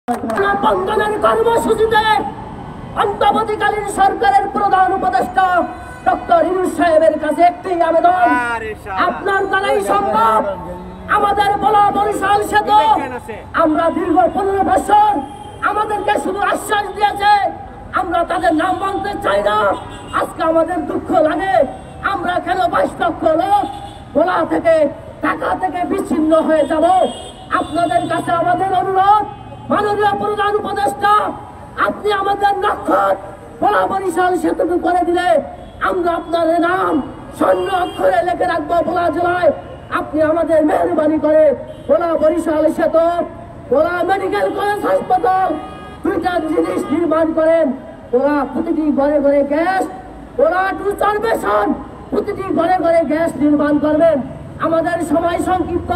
বন্ধনের কর্মসূচিতে অন্তর্বর্তীকালীন সরকারের প্রধান উপদেষ্টা ডক্টর ইউনূস সাহেবের কাছে একটি আবেদন, আপনার দ্বারাই সম্ভব আমাদের বলা বরিশাল সেতু আমরা দীর্ঘ 15 বছর আমাদেরকে শুধু আশ্বাস দিয়েছে, আমরা তাদের নাম বলতে চাই না। আজকে আমাদের দুঃখ লাগে, আমরা কেন 22 লক্ষ লোক ভোলা থেকে ঢাকা থেকে বিচ্ছিন্ন হয়ে যাব। আপনাদের কাছে আমাদের অনুরোধ, মাননীয় প্রধান উপদেষ্টা, আপনি আমাদের নক্ষত্র ভোলা বরিশাল সেতুটুকু করে দিলে আমরা আপনার নাম স্বর্ণ অক্ষরে লিখে রাখবো ভোলা জেলায়। আপনি আমাদের মেহরবানি করে ভোলা বরিশাল সেতু, ভোলা মেডিকেল কলেজ হাসপাতাল, দুইটা জিনিস নির্মাণ করেন। ভোলা প্রতিটি ঘরে ঘরে গ্যাস, ভোলা টু সার্ভেশন, প্রতিটি ঘরে ঘরে গ্যাস নির্মাণ করবেন। আমাদের সময় সংক্ষিপ্ত,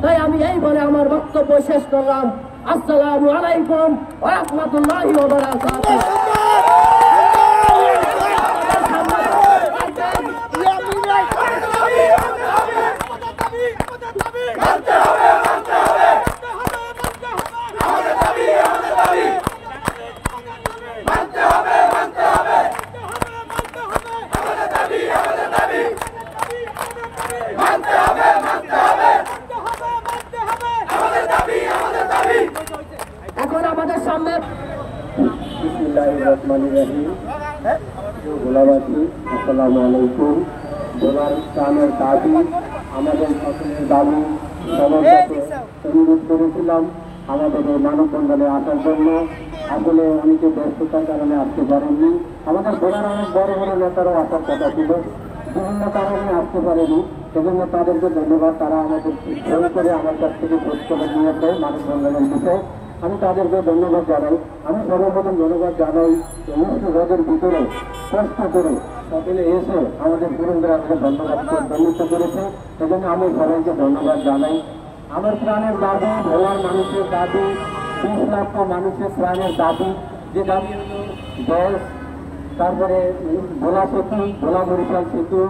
তাই আমি এই বলে আমার বক্তব্য শেষ করলাম। আসসালামু আলাইকুম ওয়া রাহমাতুল্লাহি ওয়া বারাকাতুহু। এখন আমাদের সামনে ভোলাবাসী আসসালামু আলাইকুম। ভোলার প্রাণের দাবি, আমাদের সকলের দাবি অনুরোধ করেছিলাম আমাদের এই মানববন্ধনে আসার জন্য। আসলে অনেকে ব্যস্ততার কারণে আসতে পারেননি। আমাদের ভোলার অনেক বড় বড় নেতারাও আসার কথা ছিল, বিভিন্ন কারণে আসতে পারেনি। সেজন্য তাদেরকে ধন্যবাদ, তারা আমাদের ফোন করে আমার কাছ থেকে খোঁজ করে নিয়েছে মানববন্ধনের বিষয়ে। আমি তাদেরকে ধন্যবাদ জানাই। আমি সর্বপ্রথম ধন্যবাদ জানাই রোদের ভিতরে কষ্ট করে সকলে এসে আমাদের পুরুষদের আমাকে ধন্যবাদ করেছে। সেজন্য আমি সবাইকে ধন্যবাদ জানাই। আমার প্রাণের দাবি, ভোলার মানুষের দাবি, 20 লক্ষ মানুষের প্রাণের দাবি, যে দাবি হল গ্যাস, তারপরে ভোলা সেতু, ভোলা বরিশাল সেতু,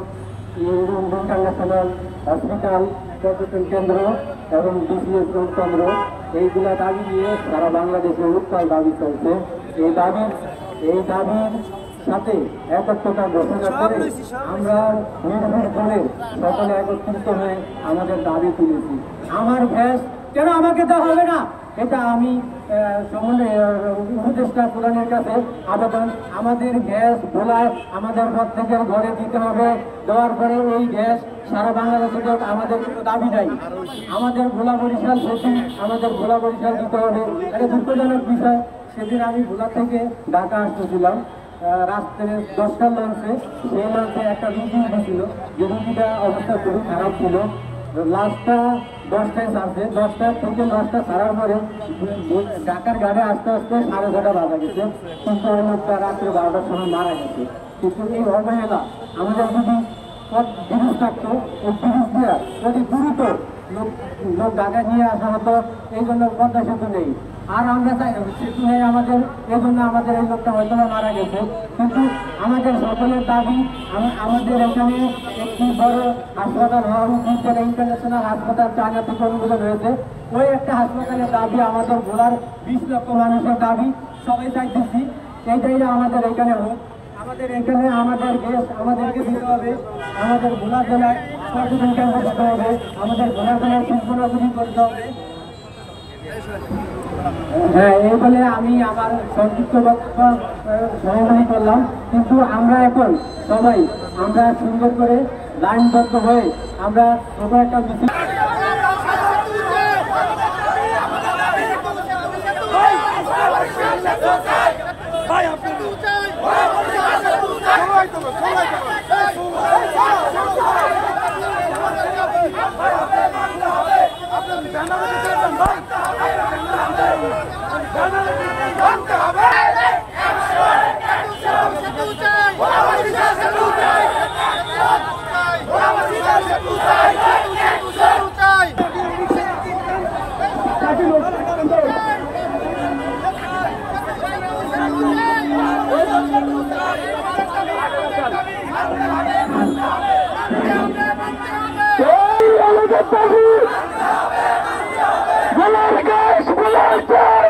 ইন্টারন্যাশনাল হসপিটাল, পর্যটন কেন্দ্র এবং বিসিএস কেন্দ্র, এইগুলা দাবি নিয়ে সারা বাংলাদেশে উত্তাল দাবি চলছে। এই দাবির সাথে একত্রতা ঘোষণা করে আমরা নির্ভর করে সকলে একত্রিত হয়ে আমাদের দাবি তুলেছি। আমার গ্যাস কেন আমাকে দেওয়া হবে না, এটা আমি উপদেষ্টা প্রধানের কাছে আবেদন। আমাদের গ্যাস ভোলায় আমাদের প্রত্যেকের ঘরে দিতে হবে। দেওয়ার পরে এই গ্যাস সারা বাংলাদেশে আমাদের কোনো দাবি নাই। আমাদের ভোলা বরিশাল সেতু, আমাদের ভোলা বরিশাল দিতে হবে। এটা দুঃখজনক বিষয়। সেদিন আমি ভোলা থেকে ঢাকা আসতেছিলাম, রাস্তায় 10টার লঞ্চে, সেই লঞ্চে একটা রুগী উঠেছিল, যে রুগীটা অবস্থা খুবই খারাপ ছিল। লাস্টটা 10টায় ছাড়ছে, 10টা থেকে 9টা ছাড়ার পরে ঢাকার গাড়ি আস্তে আস্তে 6:30 বাজা গেছে, কিন্তু ওই লোকটা রাত্রে 12টার সময় মারা গেছে। কিন্তু এই অবহেলা, আমাদের যদি জিনিস থাকতো, ওই জিনিস দিয়ে যদি দ্রুত লোক ঢাকা নিয়ে আসা হতো। এই জন্য পদ্মা সেতু নেই, আর আমরা চাই সেতু নেই আমাদের, এই জন্য আমাদের এই লোকটা হয়তো মারা গেছে। কিন্তু আমাদের সকলের দাবি, আমাদের এখানে একটি বড় হাসপাতাল হওয়া উচিত, যেটা ইন্টারন্যাশনাল হাসপাতাল চায়না থেকে অনুমোদন হয়েছে। ওই একটা হাসপাতালের দাবি আমাদের ভোলার 20 লক্ষ মানুষের দাবি, সবাই চাইতেছি এইটাই আমাদের এখানে হোক। আমাদের এখানে আমাদের গ্যাস আমাদেরকে দিতে হবে। আমাদের ভোলা জেলায় পর্যটন কেন্দ্র দিতে হবে। আমাদের ভোলা জেলায় শিল্পনগরী করতে হবে। হ্যাঁ, এই বলে আমি আমার সংক্ষিপ্ত বক্তব্য সমাপনী করলাম। কিন্তু আমরা এখন সবাই আমরা সুন্দর করে লাইনবদ্ধ হয়ে আমরা ছোট একটা মিছিল ভোলার গ্যাস, ভোলার চাই।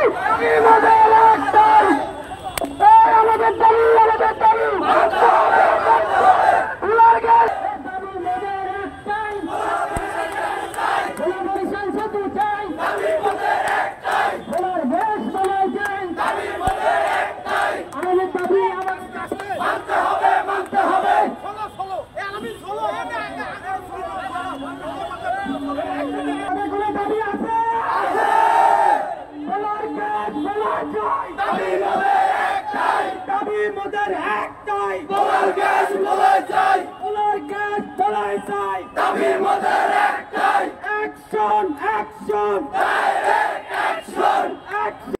আমাদের একটাই গোলার গ্যাস বলাই চাই, গোলার গ্যাস বলাই চাই, দাবি আমাদের একটাই action action direct action action